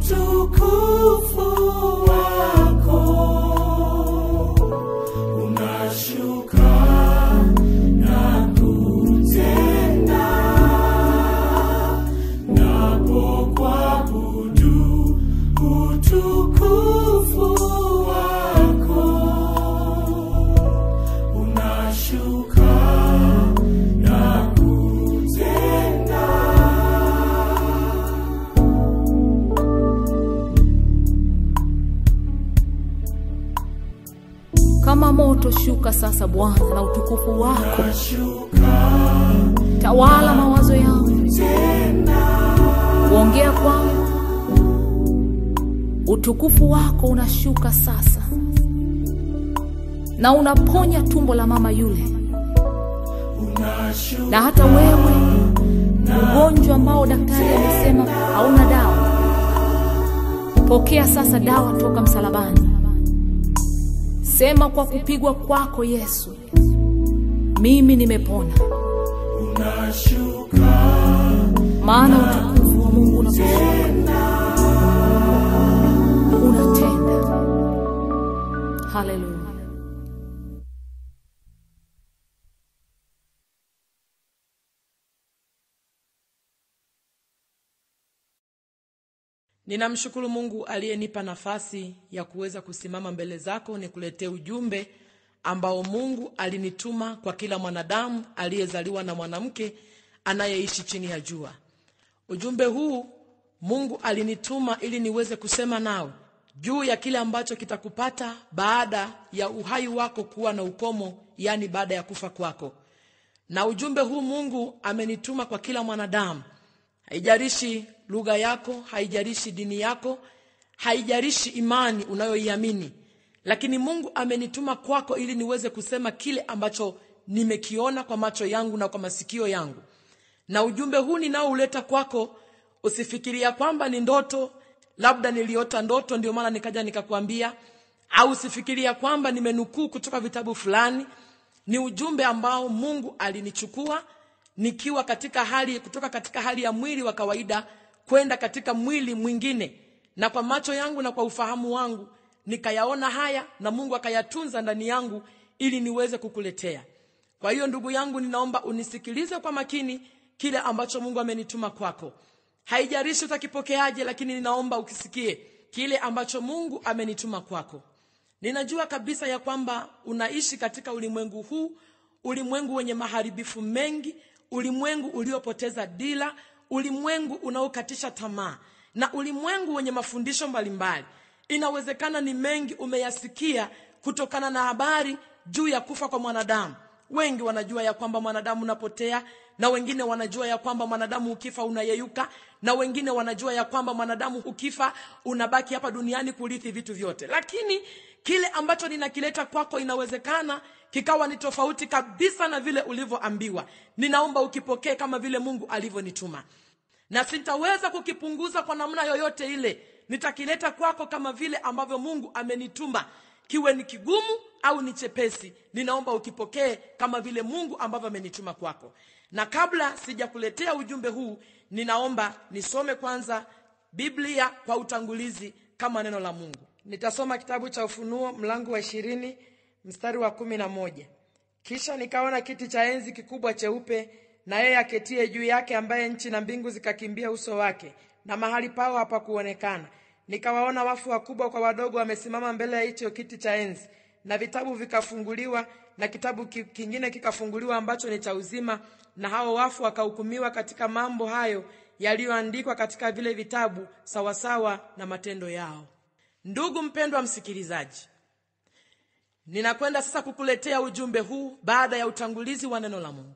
utukufu wako unashuka na kutenda napokuabudu utukufu wako unashuka na kutenda. Kama moto shuka sasa Bwana na utukufu wako tawala mawazo yangu, kuongea kwangu. Utukufu wako unashuka sasa na unaponya tumbo la mama yule, na hata wewe ugonjwa ambao daktari amesema hauna dawa, pokea sasa dawa toka msalabani. Sema, kwa kupigwa kwako Yesu mimi nimepona. Maana utukufu wa Mungu unatenda. Hallelujah. Ninamshukuru Mungu aliyenipa nafasi ya kuweza kusimama mbele zako nikuletee ujumbe ambao Mungu alinituma kwa kila mwanadamu aliyezaliwa na mwanamke anayeishi chini ya jua. Ujumbe huu Mungu alinituma ili niweze kusema nao juu ya kile ambacho kitakupata baada ya uhai wako kuwa na ukomo, yani baada ya kufa kwako. Na ujumbe huu Mungu amenituma kwa kila mwanadamu. Haijalishi lugha yako, haijalishi dini yako, haijalishi imani unayoiamini, lakini Mungu amenituma kwako ili niweze kusema kile ambacho nimekiona kwa macho yangu na kwa masikio yangu. Na ujumbe huu ninaouleta kwako, usifikiria kwamba ni ndoto, labda niliota ndoto ndio maana nikaja nikakwambia, au usifikiria kwamba nimenukuu kutoka vitabu fulani. Ni ujumbe ambao Mungu alinichukua nikiwa kutoka katika hali ya mwili wa kawaida kwenda katika mwili mwingine, na kwa macho yangu na kwa ufahamu wangu nikayaona haya, na Mungu akayatunza ndani yangu ili niweze kukuletea. Kwa hiyo ndugu yangu, ninaomba unisikilize kwa makini kile ambacho Mungu amenituma kwako. Haijalishi utakipokeaje, lakini ninaomba ukisikie kile ambacho Mungu amenituma kwako. Ninajua kabisa ya kwamba unaishi katika ulimwengu huu, ulimwengu wenye maharibifu mengi, ulimwengu uliopoteza dira, ulimwengu unaokatisha tamaa, na ulimwengu wenye mafundisho mbalimbali. Inawezekana ni mengi umeyasikia kutokana na habari juu ya kufa kwa mwanadamu. Wengi wanajua ya kwamba mwanadamu unapotea, na wengine wanajua ya kwamba mwanadamu ukifa unayeyuka, na wengine wanajua ya kwamba mwanadamu ukifa unabaki hapa duniani kurithi vitu vyote. Lakini kile ambacho ninakileta kwako inawezekana kikawa ni tofauti kabisa na vile ulivyoambiwa. Ninaomba ukipokee kama vile Mungu alivyonituma, na sitaweza kukipunguza kwa namna yoyote ile. Nitakileta kwako kama vile ambavyo Mungu amenituma, kiwe ni kigumu au ni chepesi. Ninaomba ukipokee kama vile Mungu ambavyo amenituma kwako. Na kabla sijakuletea ujumbe huu, ninaomba nisome kwanza Biblia kwa utangulizi kama neno la Mungu. Nitasoma kitabu cha Ufunuo mlango wa 20 mstari wa 11. Kisha nikaona kiti cha enzi kikubwa cheupe, na yeye aketie juu yake, ambaye nchi na mbingu zikakimbia uso wake, na mahali pao hapakuonekana. Nikawaona wafu wakubwa kwa wadogo wamesimama mbele ya hicho kiti cha enzi, na vitabu vikafunguliwa, na kitabu kingine kikafunguliwa ambacho ni cha uzima, na hao wafu wakahukumiwa katika mambo hayo yaliyoandikwa katika vile vitabu sawasawa na matendo yao. Ndugu mpendwa msikilizaji, ninakwenda sasa kukuletea ujumbe huu baada ya utangulizi wa neno la Mungu.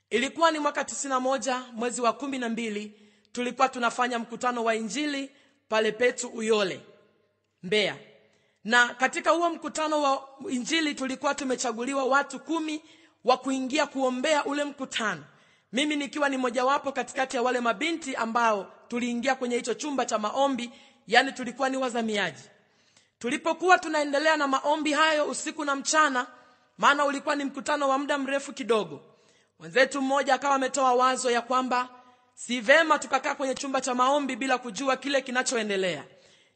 Ilikuwa ni mwaka 91 mwezi wa 12, tulikuwa tunafanya mkutano wa Injili pale Petu Uyole, Mbeya. Na katika huo mkutano wa Injili tulikuwa tumechaguliwa watu 10 wa kuingia kuombea ule mkutano. Mimi nikiwa ni mojawapo katikati ya wale mabinti ambao tuliingia kwenye hicho chumba cha maombi, yani tulikuwa ni wazamiaji. Tulipokuwa tunaendelea na maombi hayo usiku na mchana, maana ulikuwa ni mkutano wa muda mrefu kidogo, mwenzetu mmoja akawa ametoa wazo ya kwamba si vema tukakaa kwenye chumba cha maombi bila kujua kile kinachoendelea.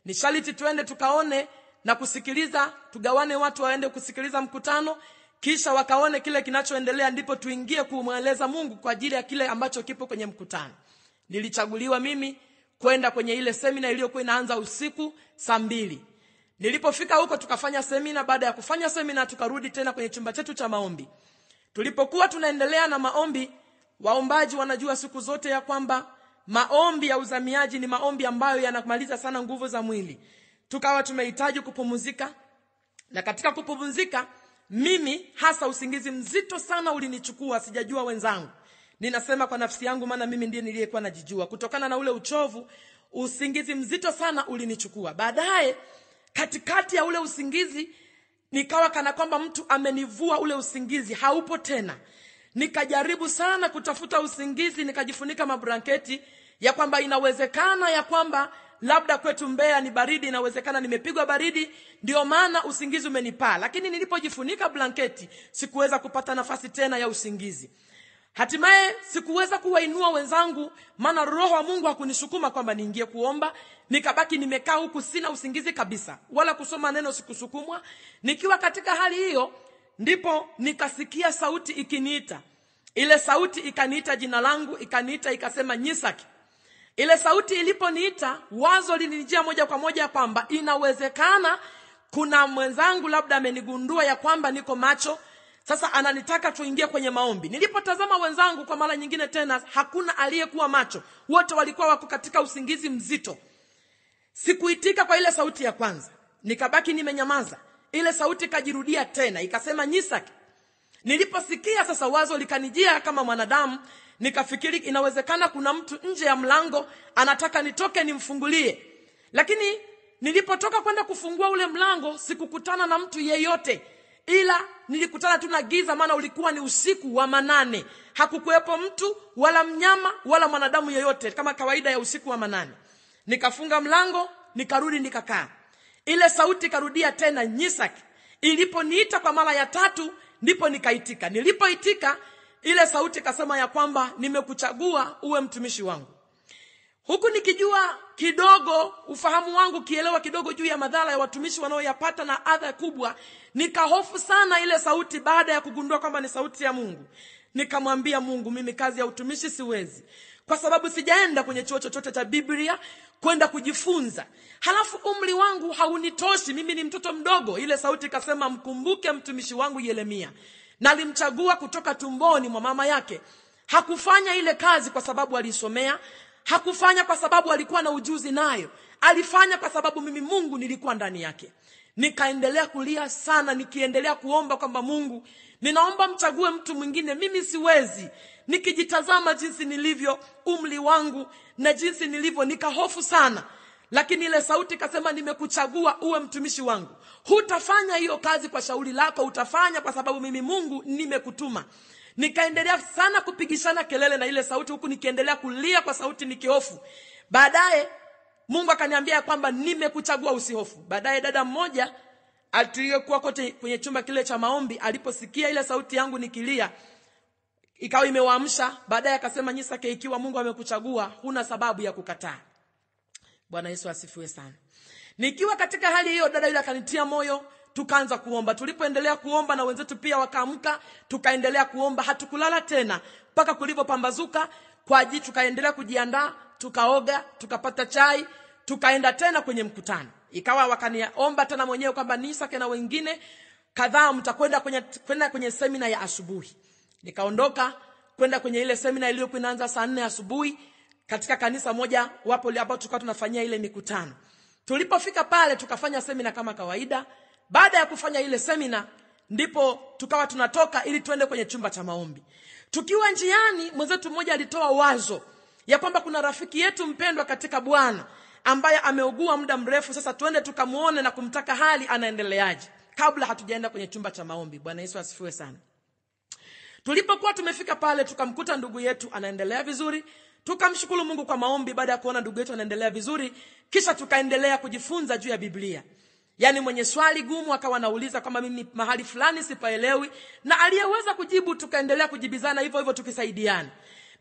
Ni sharti tuende tukaone na kusikiliza, tugawane watu waende kusikiliza mkutano, kisha wakaone kile kinachoendelea, ndipo tuingie kumweleza Mungu kwa ajili ya kile ambacho kipo kwenye mkutano. Nilichaguliwa mimi kwenda kwenye ile semina iliyokuwa inaanza usiku saa 2. Nilipofika huko tukafanya semina. Baada ya kufanya semina tukarudi tena kwenye chumba chetu cha maombi. Tulipokuwa tunaendelea na maombi, waombaji wanajua siku zote ya kwamba maombi ya uzamiaji ni maombi ambayo yanamaliza sana nguvu za mwili. Tukawa tumehitaji kupumzika, na katika kupumzika mimi hasa usingizi mzito sana ulinichukua, sijajua wenzangu. Ninasema kwa nafsi yangu maana mimi ndiye niliyekuwa najijua. Kutokana na ule uchovu, usingizi mzito sana ulinichukua. Baadaye katikati ya ule usingizi nikawa kana kwamba mtu amenivua ule usingizi, haupo tena. Nikajaribu sana kutafuta usingizi, nikajifunika mablanketi ya kwamba inawezekana ya kwamba labda kwetu Mbeya ni baridi, inawezekana nimepigwa baridi ndio maana usingizi umenipaa. Lakini nilipojifunika blanketi sikuweza kupata nafasi tena ya usingizi. Hatimaye sikuweza kuwainua wenzangu, maana roho wa Mungu hakunisukuma kwamba niingie kuomba. Nikabaki nimekaa huku sina usingizi kabisa, wala kusoma neno sikusukumwa. Nikiwa katika hali hiyo ndipo nikasikia sauti ikiniita. Ile sauti ikaniita jina langu, ikaniita ikasema Nyisaki. Ile sauti iliponiita, wazo lilinijia moja kwa moja kwamba inawezekana kuna mwenzangu labda amenigundua ya kwamba niko macho, sasa ananitaka tuingie kwenye maombi. Nilipotazama wenzangu kwa mara nyingine tena, hakuna aliyekuwa macho, wote walikuwa wako katika usingizi mzito. Sikuitika kwa ile sauti ya kwanza, nikabaki nimenyamaza. Ile sauti kajirudia tena, ikasema Nyisaki. Niliposikia sasa wazo likanijia kama mwanadamu, nikafikiri inawezekana kuna mtu nje ya mlango anataka nitoke nimfungulie. Lakini nilipotoka kwenda kufungua ule mlango sikukutana na mtu yeyote, ila nilikutana tu na giza, maana ulikuwa ni usiku wa manane. Hakukuwepo mtu wala mnyama wala mwanadamu yeyote, kama kawaida ya usiku wa manane. Nikafunga mlango, nikarudi nikakaa. Ile sauti karudia tena Nyisaki. Iliponiita kwa mara ya 3 ndipo nikaitika. Nilipoitika ile sauti kasema ya kwamba nimekuchagua uwe mtumishi wangu. Huku nikijua kidogo, ufahamu wangu kielewa kidogo juu ya madhara ya watumishi wanaoyapata na adha kubwa, nikahofu sana ile sauti. Baada ya kugundua kwamba ni sauti ya Mungu, nikamwambia Mungu, mimi kazi ya utumishi siwezi, kwa sababu sijaenda kwenye chuo chochote cha Biblia kwenda kujifunza. Halafu umri wangu haunitoshi, mimi ni mtoto mdogo. Ile sauti kasema mkumbuke mtumishi wangu Yeremia. Nalimchagua kutoka tumboni mwa mama yake. Hakufanya ile kazi kwa sababu alisomea, hakufanya kwa sababu alikuwa na ujuzi nayo. Alifanya kwa sababu mimi Mungu nilikuwa ndani yake. Nikaendelea kulia sana, nikiendelea kuomba kwamba Mungu, ninaomba mchague mtu mwingine, mimi siwezi. Nikijitazama jinsi nilivyo, umri wangu na jinsi nilivyo, nikahofu sana. Lakini ile sauti kasema nimekuchagua uwe mtumishi wangu. Hutafanya hiyo kazi kwa shauri lako, utafanya kwa sababu mimi Mungu nimekutuma. Nikaendelea sana kupigishana kelele na ile sauti, huku nikiendelea kulia kwa sauti nikihofu. Baadaye Mungu akaniambia kwamba nimekuchagua usihofu. Baadaye dada mmoja aliyekuwa kote kwenye chumba kile cha maombi, aliposikia ile sauti yangu nikilia, ikawa imewaamsha. Baadaye akasema Nyisaki, ikiwa Mungu amekuchagua huna sababu ya kukataa. Bwana Yesu asifiwe sana. Nikiwa katika hali hiyo, dada yule akanitia moyo, tukaanza kuomba. Tulipoendelea kuomba na wenzetu pia wakaamka, tukaendelea kuomba. Hatukulala tena mpaka kulipopambazuka kwa ajili, tukaendelea kujiandaa, tukaoga, tukapata chai, tukaenda tena kwenye mkutano. Ikawa wakaniomba tena mwenyewe kwamba Nyisaki na wengine kadhaa mtakwenda kwenye semina ya asubuhi. Nikaondoka kwenda kwenye ile semina iliyokuwa inaanza saa 4 asubuhi katika kanisa moja wapo ambao tulikuwa tunafanyia ile mikutano. Tulipofika pale tukafanya semina kama kawaida. Baada ya kufanya ile semina ndipo tukawa tunatoka ili tuende kwenye chumba cha maombi. Tukiwa njiani, mwenzetu mmoja alitoa wazo ya kwamba kuna rafiki yetu mpendwa katika Bwana ambaye ameugua muda mrefu, sasa tuende tukamuone na kumtaka hali anaendeleaje kabla hatujaenda kwenye chumba cha maombi. Bwana Yesu asifiwe sana. Tulipokuwa tumefika pale tukamkuta ndugu yetu anaendelea vizuri. Tukamshukuru Mungu kwa maombi. Baada ya kuona ndugu yetu anaendelea vizuri, kisha tukaendelea kujifunza juu ya Biblia. Yaani mwenye swali gumu akawa anauliza kama mimi mahali fulani sipaelewi, na aliyeweza kujibu tukaendelea kujibizana hivyo hivyo tukisaidiana.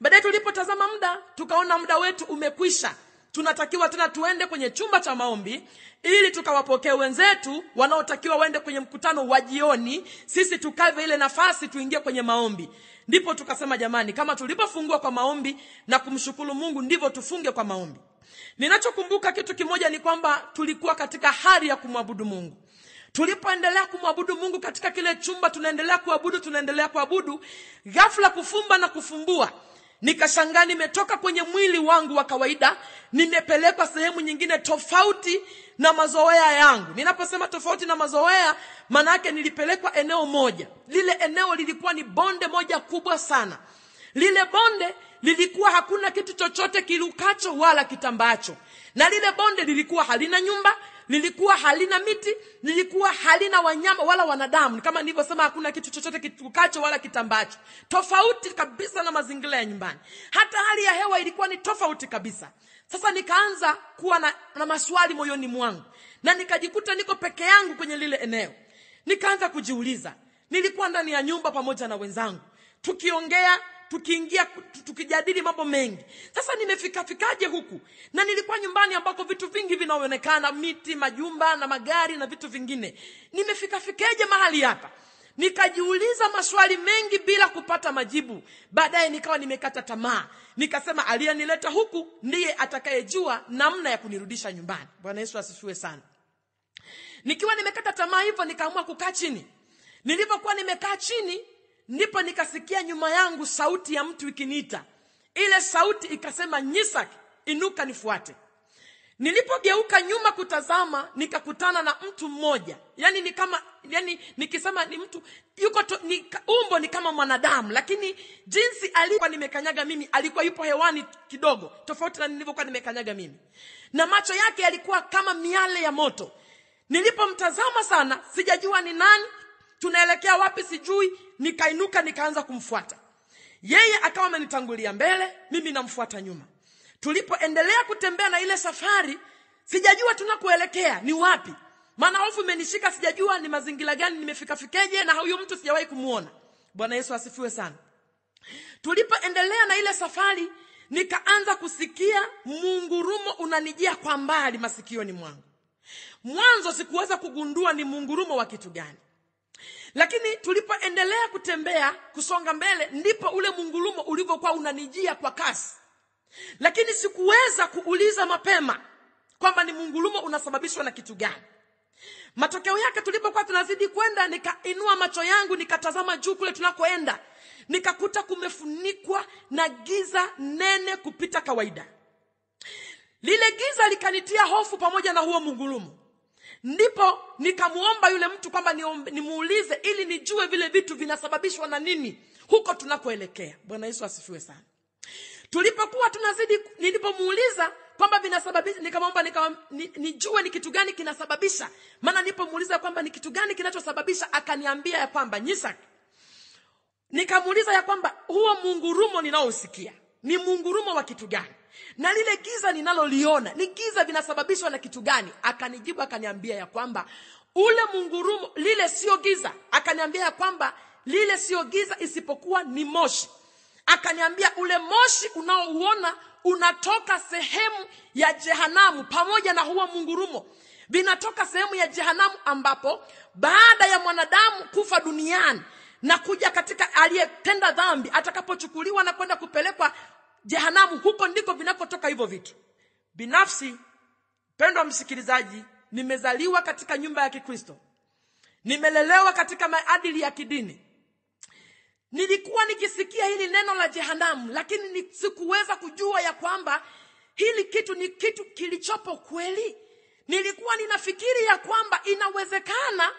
Baadaye tulipotazama muda, tukaona muda wetu umekwisha. Tunatakiwa tena tuende kwenye chumba cha maombi ili tukawapokee wenzetu wanaotakiwa waende kwenye mkutano wa jioni. Sisi tukave ile nafasi tuingie kwenye maombi. Ndipo tukasema jamani, kama tulipofungua kwa maombi na kumshukuru Mungu, ndivyo tufunge kwa maombi. Ninachokumbuka kitu kimoja ni kwamba tulikuwa katika hali ya kumwabudu Mungu. Tulipoendelea kumwabudu Mungu katika kile chumba, tunaendelea kuabudu, ghafla kufumba na kufumbua, nikashangaa nimetoka kwenye mwili wangu wa kawaida, nimepelekwa sehemu nyingine tofauti na mazoea yangu. Ninaposema tofauti na mazoea, maana yake nilipelekwa eneo moja. Lile eneo lilikuwa ni bonde moja kubwa sana. Lile bonde lilikuwa hakuna kitu chochote kilukacho wala kitambacho. Na lile bonde lilikuwa halina nyumba, lilikuwa halina miti, lilikuwa halina wanyama wala wanadamu. Kama nilivyosema, hakuna kitu chochote kilukacho wala kitambacho. Tofauti kabisa na mazingira ya nyumbani. Hata hali ya hewa ilikuwa ni tofauti kabisa. Sasa nikaanza kuwa na maswali moyoni mwangu, na nikajikuta niko peke yangu kwenye lile eneo. Nikaanza kujiuliza, nilikuwa ndani ya nyumba pamoja na wenzangu, tukiongea, tukiingia, tukijadili mambo mengi. Sasa nimefikaje huku? Na nilikuwa nyumbani ambako vitu vingi vinaonekana, miti, majumba na magari na vitu vingine. Nimefikaje mahali hapa? Nikajiuliza maswali mengi bila kupata majibu. Baadaye nikawa nimekata tamaa. Nikasema aliyenileta huku ndiye atakayejua namna ya kunirudisha nyumbani. Bwana Yesu asifiwe sana. Nikiwa nimekata tamaa hivyo, nikaamua kukaa chini. Nilipokuwa nimekaa chini, ndipo nikasikia nyuma yangu sauti ya mtu ikiniita. Ile sauti ikasema, Nyisak, inuka nifuate. Nilipogeuka nyuma kutazama, nikakutana na mtu mmoja. Nikisema ni mtu yuko umbo ni kama mwanadamu, lakini jinsi alikuwa nimekanyaga mimi, alikuwa yupo hewani kidogo tofauti na nilivyokuwa nimekanyaga mimi. Na macho yake yalikuwa kama miale ya moto. Nilipomtazama sana, sijajua ni nani, tunaelekea wapi sijui, nikainuka nikaanza kumfuata. Yeye akawa amenitangulia mbele, mimi namfuata nyuma. Tulipoendelea kutembea na ile safari, sijajua tunakoelekea ni wapi. Maana hofu imenishika, sijajua ni mazingira gani, nimefikaje, na huyo mtu sijawahi kumuona. Bwana Yesu asifiwe sana. Tulipoendelea na ile safari, nikaanza kusikia mungurumo unanijia kwa mbali masikioni mwangu. Mwanzo sikuweza kugundua ni mungurumo wa kitu gani. Lakini tulipoendelea kutembea, kusonga mbele, ndipo ule mungurumo ulivyokuwa unanijia kwa kasi. Lakini sikuweza kuuliza mapema kwamba ni mungurumo unasababishwa na kitu gani. Matokeo yake, tulipokuwa tunazidi kwenda, nikainua macho yangu nikatazama juu kule tunakoenda. Nikakuta kumefunikwa na giza nene kupita kawaida. Lile giza likanitia hofu pamoja na huo mungurumo. Ndipo nikamuomba yule mtu kwamba nimuulize ili nijue vile vitu vinasababishwa na nini huko tunakoelekea. Bwana Yesu asifiwe sana. Tulipokuwa tunazidi, nilipomuuliza kwamba vinasababisha, nikamwomba nijue ni kitu gani kinasababisha. Maana nilipomuuliza kwamba ni kitu gani kinachosababisha, akaniambia ya kwamba, Nyisak, nikamuuliza ya kwamba huo mungurumo ninaosikia ni mungurumo wa kitu gani? Na lile giza ninaloliona ni giza vinasababishwa na kitu gani? Akanijibu akaniambia ya kwamba ule mungurumo, lile sio giza. Akaniambia ya kwamba lile sio giza isipokuwa ni moshi. Akaniambia ule moshi unaouona unatoka sehemu ya jehanamu pamoja na huo mungurumo. Vinatoka sehemu ya jehanamu ambapo baada ya mwanadamu kufa duniani na kuja katika aliyetenda dhambi, atakapochukuliwa na kwenda kupelekwa jehanamu, huko ndiko vinakotoka hivyo vitu. Binafsi, pendwa msikilizaji, nimezaliwa katika nyumba ya Kikristo. Nimelelewa katika maadili ya kidini. Nilikuwa nikisikia hili neno la jehanamu, lakini sikuweza kujua ya kwamba hili kitu ni kitu kilichopo kweli. Nilikuwa ninafikiri ya kwamba inawezekana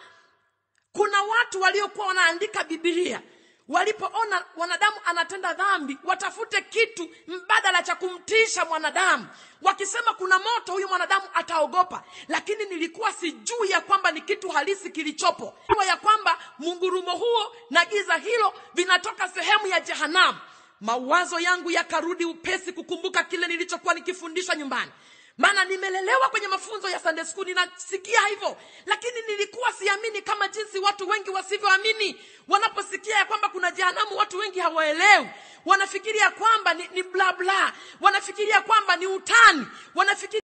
kuna watu waliokuwa wanaandika Biblia, walipoona wanadamu anatenda dhambi, watafute kitu mbadala cha kumtisha mwanadamu. Wakisema kuna moto, huyu mwanadamu ataogopa. Lakini nilikuwa sijui ya kwamba ni kitu halisi kilichopo. Ya kwamba mungurumo huo na giza hilo vinatoka sehemu ya jehanamu. Mawazo yangu yakarudi upesi kukumbuka kile nilichokuwa nikifundishwa nyumbani. Maana nimelelewa kwenye mafunzo ya Sunday school, ninasikia hivyo, lakini nilikuwa siamini kama jinsi watu wengi wasivyoamini. Wanaposikia ya kwamba kuna jehanamu, watu wengi hawaelewi. Wanafikiria kwamba ni bla bla, wanafikiria kwamba ni utani, wanafikiria